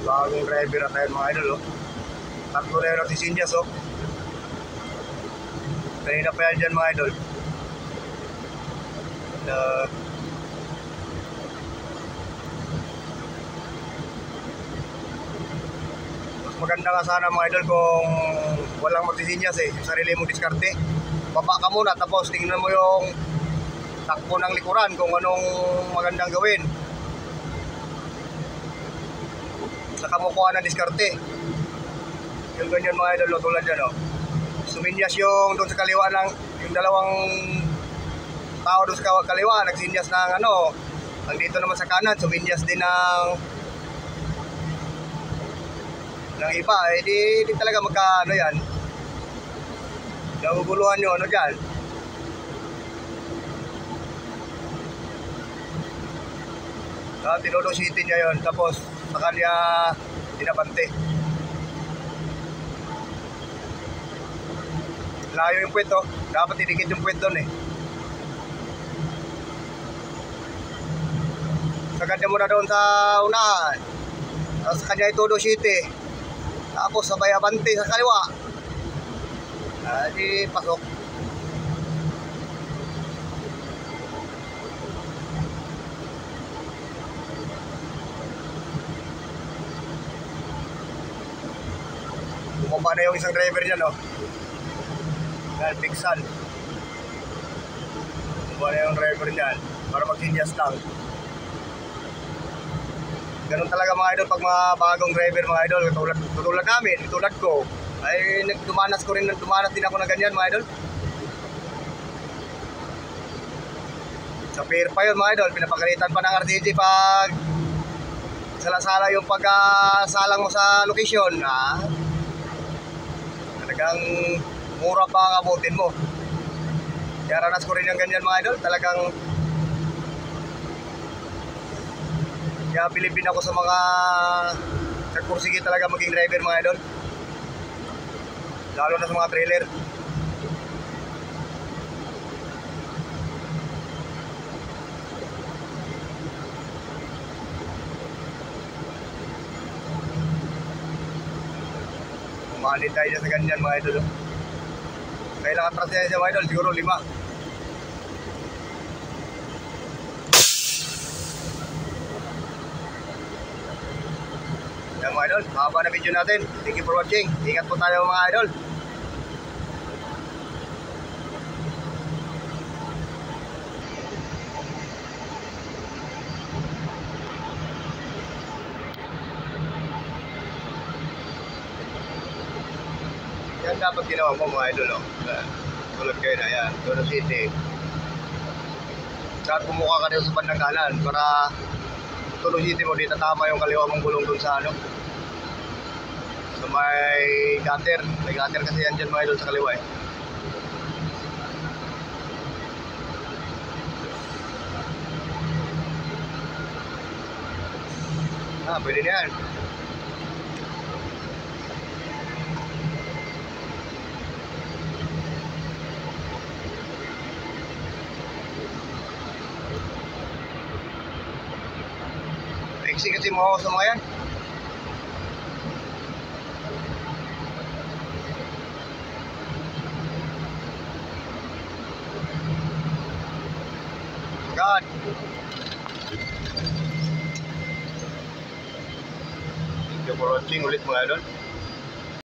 Bagong driver na tayo mga idol, oh. Tatlo na yun natin sinyas, oh. Kanina pa yan dyan mga idol. Mas maganda nga sana mga idol kung walang magtisinyas eh. Yung sarili mong diskarte. Baba ka muna tapos tingnan mo yung takbo ng likuran kung anong magandang gawin. Saka mo kuha ng diskarte. Yung ganyan mga idol, tulad dyan, oh. Suminyas yung doon sa kaliwa ng yung dalawang tao doon sa kaliwa, nagsinyas ng ano. Ang dito naman sa kanan, suminyas din ng iba. Eh di talaga magka ano yan. Naguguluhan nyo ano dyan. Tinodositin niya yun, tapos sa kanya tinabante. Layo yung puwet, oh. Dapat idikit yung puwet doon eh. Sagad niya muna doon sa unahan. Tapos sa kanya itudo city. Tapos sabay abante sa kaliwa. Di pasok. Bumaba na yung isang driver niya, no? Yan, Bigsan. Bumaba na yung driver niyan para magsinyas lang. Ganun talaga mga idol pag mga bagong driver mga idol. Tulad namin, tulad ko. Ay dumanas din ako na ganyan mga idol. Sa pier pa yun mga idol, pinapagalitan pa ng RTG pag sala-sala yung pagkasalang mo sa location. Talagang mura pa kabutin mo. Kaya ranas ko rin yung ganyan mga idol. Talagang kaya bilibin ako sa mga nagpursige talaga maging driver mga idol. Lalo na sa mga trailer. Kumahalin tayo sa ganyan mga idol. Kailangan atras niya siya mga idol, siguro 5. Yan mga idol, haba na video natin. Thank you for watching. Ingat po tayo mga idol. Yan dapat ginawa mo mga idol, oh. Tulad kayo na yan, Tono City. Saan pumuka ka dito sa bandang kanan para Tono City mo dito tama yung kaliwa mong gulong dun sa ano. So may gutter kasi yan dyan mga idol sa kaliwa eh. Pwede na yan. Iksi kasi mo ako sa mga yan. God. Thank you for watching ulit mga idol.